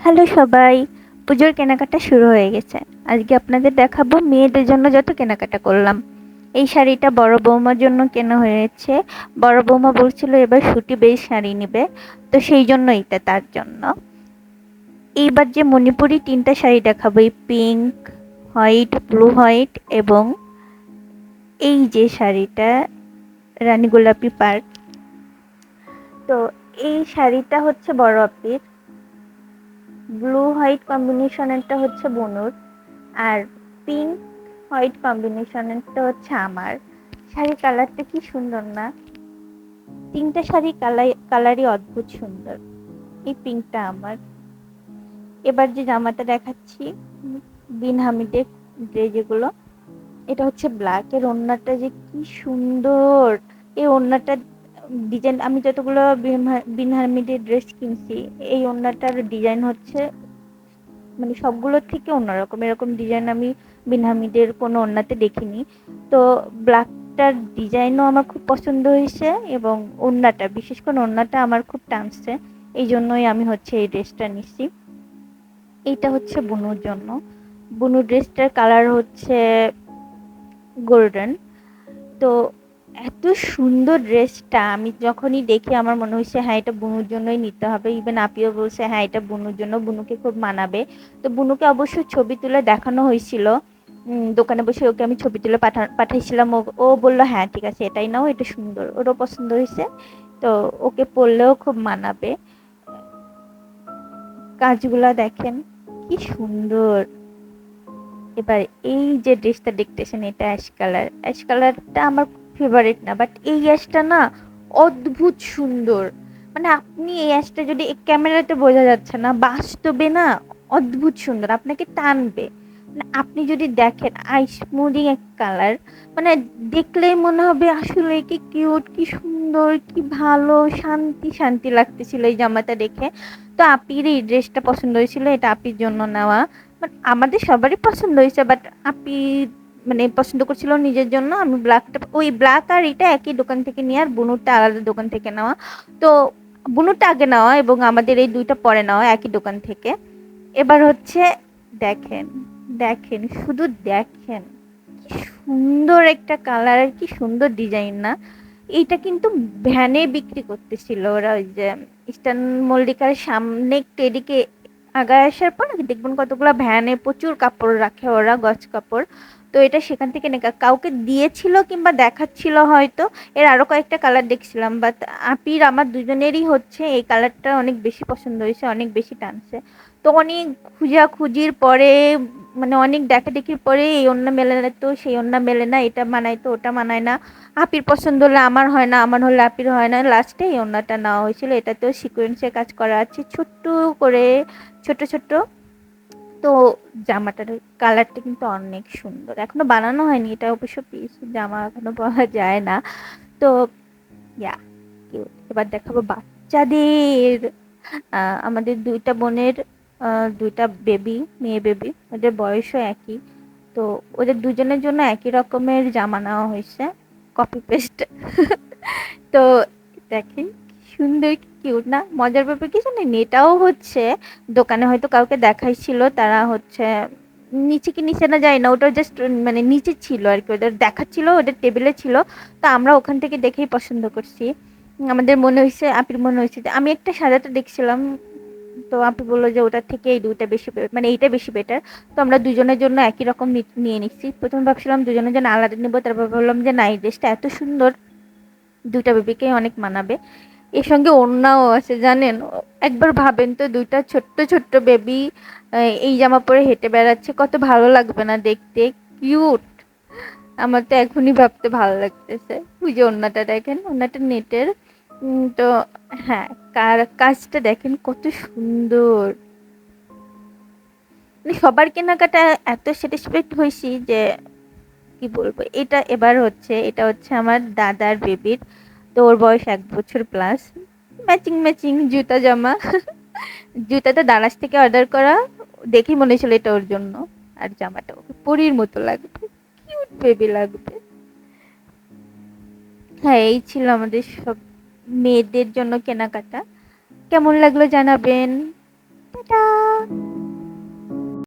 Hello সবাই, পুজোর কেনাকাটা শুরু হয়ে গেছে। আজকে আপনাদের দেখাবো মেয়েদের জন্য যত কেনাকাটা করলাম। এই শাড়িটা বড় বৌমার জন্য কেনা হয়েছে। বড় বৌমা বলছিল এবার সুতি বেশ শাড়ি নেবে, তো সেই জন্য এটা তার জন্য। এইবার যে মণিপুরি 3টা শাড়ি দেখাবো, এই পিঙ্ক, হোয়াইট, ব্লু হোয়াইট এবং এই যে শাড়িটা রানী গোলাপি পাড়। তো এই শাড়িটা হচ্ছে বড় আপির, ব্লু হোয়াইট কম্বিনেশনেরটা হচ্ছে বনুর, আর পিঙ্ক হোয়াইট কম্বিনেশনেরটা হচ্ছে আমার। শাড়ি কালারটা কি সুন্দর না? 3টা শাড়ি কালারই অদ্ভুত সুন্দর। এই পিঙ্কটা আমার। এবার যে জামাটা দেখাচ্ছি, বিন হামিদের যে যেগুলো, এটা হচ্ছে ব্ল্যাক। এর ওড়নাটা যে কি সুন্দর! এই ওড়নাটা ডিজাইন, আমি যতগুলো বিন হামিদের ড্রেস কিনছি, এই ওড়নাটার ডিজাইন হচ্ছে মানে সবগুলোর থেকে অন্যরকম। এরকম ডিজাইন আমি বিন হামিদের কোনো ওড়নাতে দেখিনি। তো ব্ল্যাকটার ডিজাইনও আমার খুব পছন্দ হয়েছে এবং ওড়নাটা, বিশেষ করে ওড়নাটা আমার খুব টানছে। এই জন্যই আমি হচ্ছে এই ড্রেসটা নিচ্ছি। এইটা হচ্ছে বুনুর জন্য। বুনু ড্রেসটার কালার হচ্ছে গোল্ডেন। তো এত সুন্দর ড্রেসটা আমি যখনই দেখি আমার মনে হচ্ছে হ্যাঁ এটা বুনুর জন্যই নিতে হবে। ইভেন আপিও বলছে হ্যাঁ এটা বুনুর জন্য, বুনুকে খুব মানাবে। তো বুনুকে অবশ্য ছবি তুলে দেখানো হয়েছিল, দোকানে বসে ওকে আমি ছবি তুলে পাঠাইছিলাম। ও ও বললো হ্যাঁ ঠিক আছে এটাই নাও, এটা সুন্দর, ওরও পছন্দ হয়েছে। তো ওকে পরলেও খুব মানাবে। কাজগুলা দেখেন কি সুন্দর। এবার এই যে ড্রেসটা দেখতেছেন, এটা অ্যাশ কালার। অ্যাশ কালারটা আমার ফেভারিট না, বাট এই অ্যাশটা না অদ্ভুত সুন্দর। মানে আপনি এই অ্যাশটা যদি ক্যামেরাতে বোঝা যাচ্ছে না, বাস্তবে না অদ্ভুত সুন্দর, আপনাকে টানবে। মানে আপনি যদি দেখেন আইসমুডিং এক কালার, মানে দেখলেই মনে হবে আসলে কি কিউট, কি সুন্দর, কি ভালো, শান্তি শান্তি লাগতেছিল এই জামাটা দেখে। তো আপির এই ড্রেসটা পছন্দ হয়েছিল, এটা আপির জন্য নেওয়া। বাট আমাদের সবারই পছন্দ হয়েছে, বাট আপি মানে পছন্দ করছিল নিজের জন্য। আমি ব্ল্যাকটা, ওই ব্ল্যাক আর এটা একই দোকান থেকে নিয়ে, আর বুনুরটা আলাদা দোকান থেকে নেওয়া। তো বুনুরটা আগে নেওয়া এবং আমাদের এই দুইটা পরে নেওয়া একই দোকান থেকে। এবার হচ্ছে দেখেন, দেখেন শুধু দেখেন, কি সুন্দর একটা কালার আর কি সুন্দর ডিজাইন না? এইটা কিন্তু ভ্যানে বিক্রি করতেছিল ওরা, ওই যে ইস্টার্ন মল্লিকার সামনে একটু এদিকে আগায় আসার পর নাকি দেখবেন কতগুলো ভ্যানে প্রচুর কাপড় রাখে ওরা, গজ কাপড়। তো এটা সেখান থেকে কাউকে দিয়েছিল কিংবা দেখাচ্ছিল হয়তো। এর আরো কয়েকটা কালার দেখছিলাম, বাট আপির আমার দুজনেরই হচ্ছে এই কালারটা অনেক বেশি পছন্দ হয়েছে, অনেক বেশি টানছে। তো অনেক খুঁজাখুঁজির পরে, মানে অনেক দেখাদেখির পরে এই ওড়না মেলে না, তো সেই ওড়না মেলে না, এটা মানায় তো ওটা মানায় না, আপির পছন্দ হলে আমার হয় না, আমার হলে আপির হয় না। লাস্টে এই ওড়নাটা নেওয়া হয়েছিল। এটাতেও সিকোয়েন্সের কাজ করা আছে ছোট্ট করে, ছোট ছোট। তো জামাটার কালারটা কিন্তু অনেক সুন্দর, এখনো বানানো হয়নি, এটা অবশ্য পিস জামা, এখনো পাওয়া যায় না। তো ইয়া, কিউট। এবার দেখাবো বাচ্চাদের। আমাদের দুইটা বোনের দুইটা বেবি, মেয়ে বেবি, ওদের বয়সও একই। তো ওদের দুজনের জন্য একই রকমের জামা নেওয়া হয়েছে, কপি পেস্ট। তো দেখেন কি সুন্দর, কি কিউট না? মজার ব্যাপার কি জানেন, এটাও হচ্ছে দোকানে হয়তো কাউকে দেখাইছিল, তারা হচ্ছে নিচে কি নিচে না যায় না, ওটা জাস্ট মানে নিচে ছিল আর কি, ওদের দেখাচ্ছিল, ওদের টেবিলে ছিল। তো আমরা ওখান থেকে দেখেই পছন্দ করছি। আমাদের মনে হয়েছে, আপির মনে হয়েছে যে আমি একটা সাদাটা দেখছিলাম, তো আপনি বললো যে ওটার থেকে এই দুইটা বেশি মানে এইটা বেশি বেটার। তো আমরা দুজনের জন্য একই রকম নিয়ে নিচ্ছি। প্রথমে ভাবছিলাম দুজনের জন্য আলাদা নেবো, তারপর ভাবলাম যে না, এই ড্রেসটা এত সুন্দর, দুইটা বেবিকে অনেক মানাবে। এর সঙ্গে ওড়নাও আছে জানেন। একবার ভাবেন তো, দুইটা ছোট্ট ছোট্ট বেবি এই জামা পরে হেঁটে বেড়াচ্ছে, কত ভালো লাগবে না দেখতে? কিউট। আমার তো এখনই ভাবতে ভালো লাগতেছে। ওই যে ওড়নাটা দেখেন, ওড়নাটা নেটের। তো হ্যাঁ, কাজটা দেখেন কত সুন্দর। মানে সবার কেনাকাটা এত স্যাটিসফাইড হয়েছি যে কি বলবো। এটা হচ্ছে আমার দাদার বেবির। তো ওর বয়স 1 বছর প্লাস। ম্যাচিং ম্যাচিং জুতা জামা। জুতাটা দারাজ থেকে অর্ডার করা, দেখেই মনে হয়েছিল এটা ওর জন্য। আর জামাটা ওকে পরীর মতো লাগবে, কিউট বেবি লাগবে। হ্যাঁ, এই ছিল আমাদের সব মেয়েদের জন্য কেনাকাটা। কেমন লাগলো জানাবেন। টাটা।